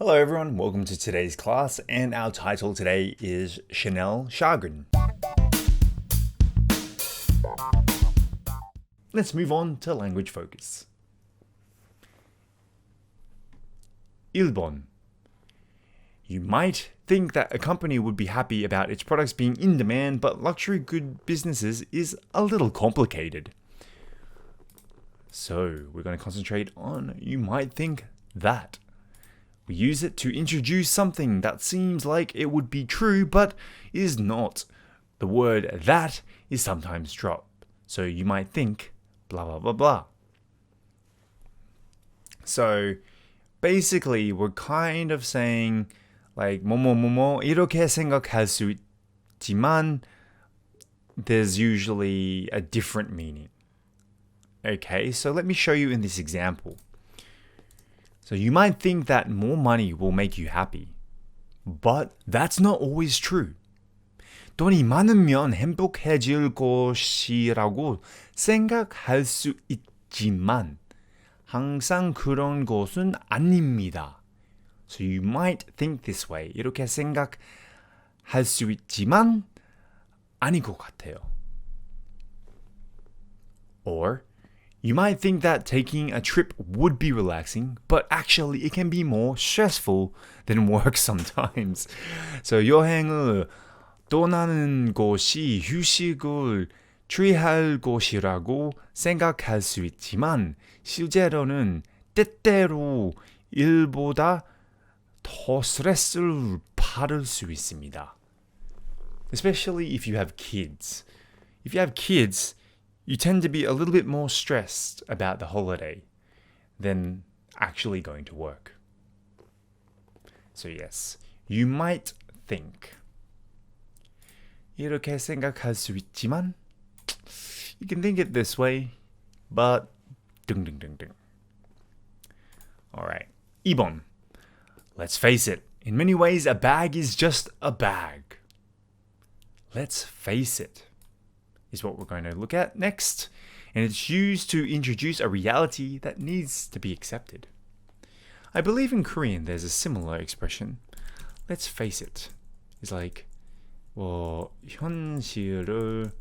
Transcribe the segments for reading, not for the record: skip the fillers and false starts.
Hello everyone, welcome to today's class, and our title today is Chanel Chagrin. Let's move on to language focus. 1번. You might think that a company would be happy about its products being in demand, but luxury good businesses is a little complicated. So we're going to concentrate on you might think that. We use it to introduce something that seems like it would be true but is not. The word that is sometimes dropped. So you might think blah blah blah blah. So basically we're kind of saying like 뭐뭐뭐뭐 이렇게 생각할 수 있지만 there's usually a different meaning. Okay, so let me show you in this example. So you might think that more money will make you happy, but that's not always true. 돈이 많으면 행복해질 것이라고 생각할 수 있지만 항상 그런 것은 아닙니다. So you might think this way. 이렇게 생각할 수 있지만 아닌 것 같아요. Or you might think that taking a trip would be relaxing, but actually it can be more stressful than work sometimes. So 여행을 떠나는 것이 휴식을 취할 것이라고 생각할 수 있지만 실제로는 때때로 일보다 더 스트레스를 받을 수 있습니다. Especially if you have kids. If you have kids, you tend to be a little bit more stressed about the holiday than actually going to work. So yes, you might think. 이렇게 생각할 수 있지만 you can think it this way, but 둥둥둥둥. Alright, 2번. Let's face it, in many ways a bag is just a bag. Let's face it is what we're going to look at next, and it's used to introduce a reality that needs to be accepted. I believe in Korean there's a similar expression. Let's face it. It's like 현실을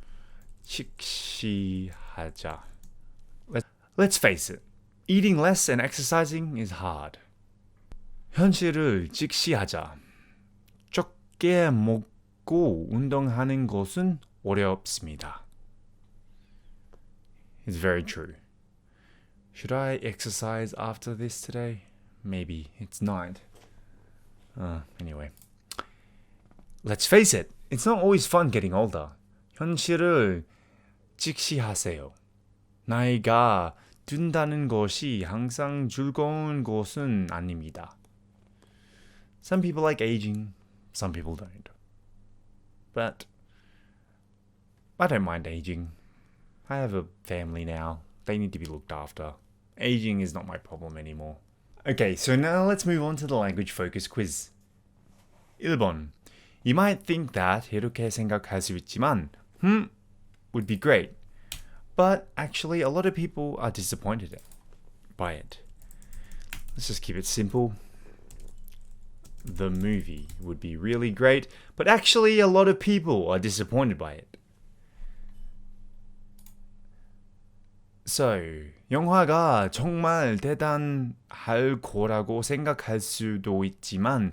직시하자. Let's face it. Eating less and exercising is hard. 현실을 직시하자. 적게 먹고 운동하는 것은 어렵습니다. It's very true. Should I exercise after this today? Maybe. It's not. Anyway. Let's face it. It's not always fun getting older. 현실을 직시하세요. 나이가 든다는 것이 항상 즐거운 것은 아닙니다. Some people like aging, some people don't. But I don't mind aging. I have a family now. They need to be looked after. Aging is not my problem anymore. Okay, so now let's move on to the language focus quiz. 1번. You might think that 이렇게 생각할 수 있지만 would be great. But actually a lot of people are disappointed by it. Let's just keep it simple. The movie would be really great, but actually a lot of people are disappointed by it. So, 영화가 정말 대단할 거라고 생각할 수도 있지만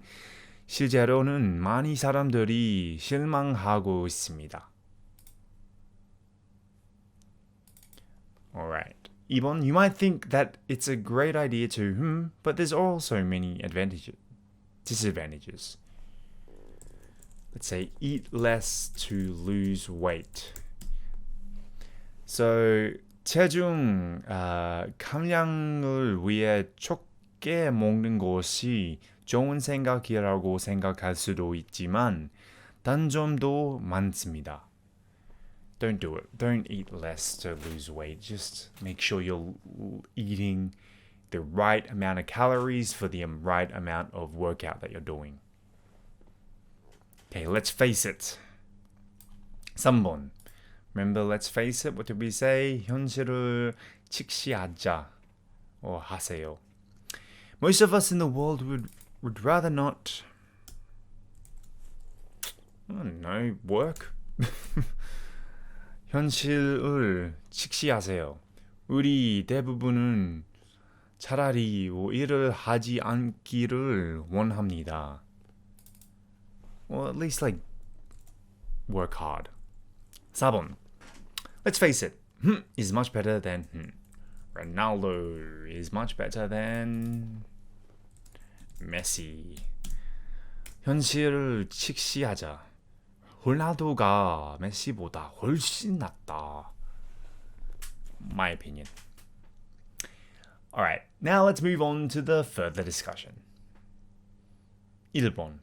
실제로는 많이 사람들이 실망하고 있습니다. Alright. 2번, you might think that it's a great idea to, but there's also many disadvantages. Let's say eat less to lose weight. So 체중 감량을 위해 적게 먹는 것이 좋은 생각이라고 생각할 수도 있지만 단점도 많습니다. Don't do it. Don't eat less to lose weight. Just make sure you're eating the right amount of calories for the right amount of workout that you're doing. Okay, let's face it. 3번. Remember, let's face it. What did we say? 현실을 직시하자 or 하세요. Most of us in the world would would rather not, I don't know, work? 현실을 직시하세요. 우리 대부분은 차라리 일을 하지 않기를 원합니다. Well, at least like work hard. 4번. Let's face it. Is much better than Ronaldo is much better than Messi. 현실을 직시하자. 호날두가 메시보다 훨씬 낫다. My opinion. Alright, now let's move on to the further discussion. 1번.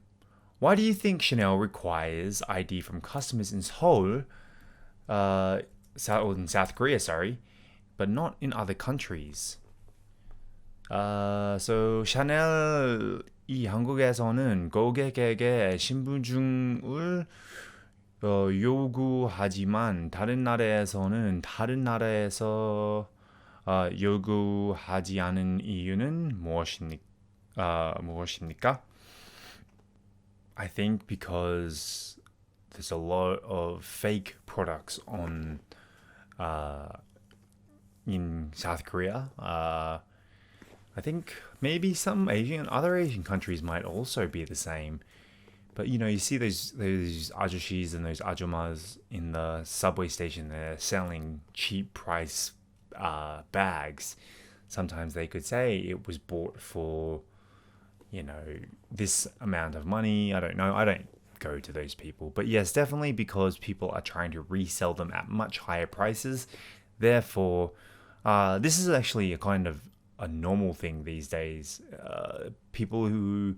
Why do you think Chanel requires ID from customers in Seoul, South Korea, but not in other countries? So 샤넬이 한국에서는 고객에게 신분증을 요구하지만 다른 나라에서는 다른 나라에서 요구하지 않은 이유는 무엇입니까? I think because there's a lot of fake products on in South Korea. I think maybe some other Asian countries might also be the same. But you see those ajushis and those ajumas in the subway station. They're selling cheap price bags. Sometimes they could say it was bought for, this amount of money. I don't know. I don't go to those people. But yes, definitely because people are trying to resell them at much higher prices. Therefore, this is actually a kind of a normal thing these days. People who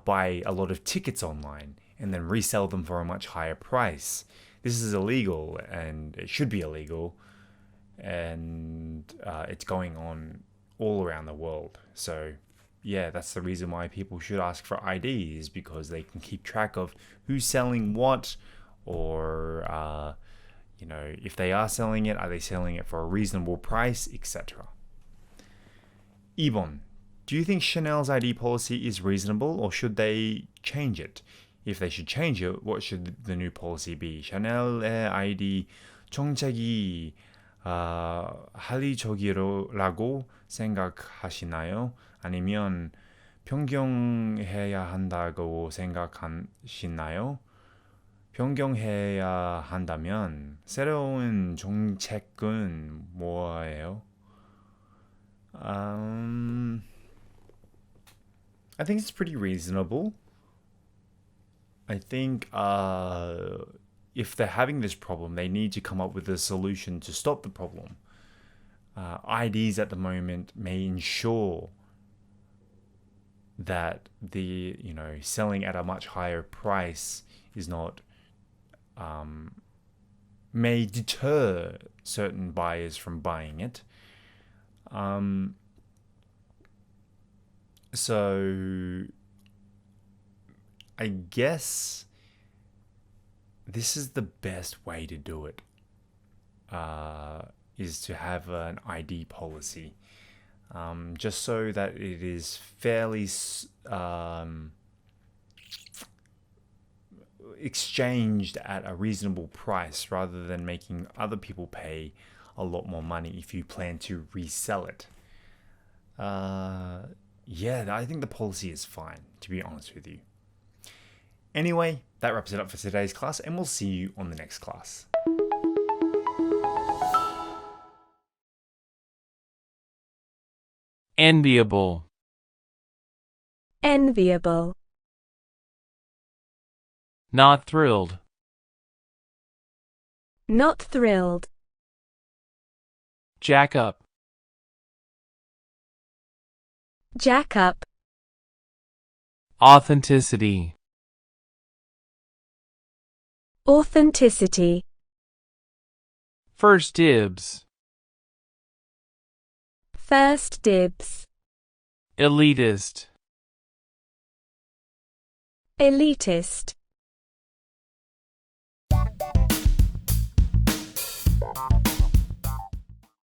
buy a lot of tickets online and then resell them for a much higher price. This is illegal, and it should be illegal. And it's going on all around the world. So yeah, that's the reason why people should ask for IDs, because they can keep track of who's selling what, or if they are selling it, are they selling it for a reasonable price, etc. 2번. Do you think Chanel's ID policy is reasonable, or should they change it? If they should change it, what should the new policy be? 샤넬의 ID 정책이 합리적이라고 생각하시나요? 아니면 변경해야 한다고 생각하시나요? 변경해야 한다면 새로운 정책은 뭐예요? I think it's pretty reasonable. I think if they're having this problem, they need to come up with a solution to stop the problem. IDs at the moment may ensure that the selling at a much higher price is not may deter certain buyers from buying it. So I guess this is the best way to do it, is to have an ID policy, just so that it is fairly exchanged at a reasonable price, rather than making other people pay a lot more money if you plan to resell it. Yeah, I think the policy is fine, to be honest with you. Anyway, that wraps it up for today's class, and we'll see you on the next class. Enviable. Enviable. Not thrilled. Not thrilled. Jack up. Jack up. Authenticity. Authenticity. First dibs. First dibs. Elitist. Elitist.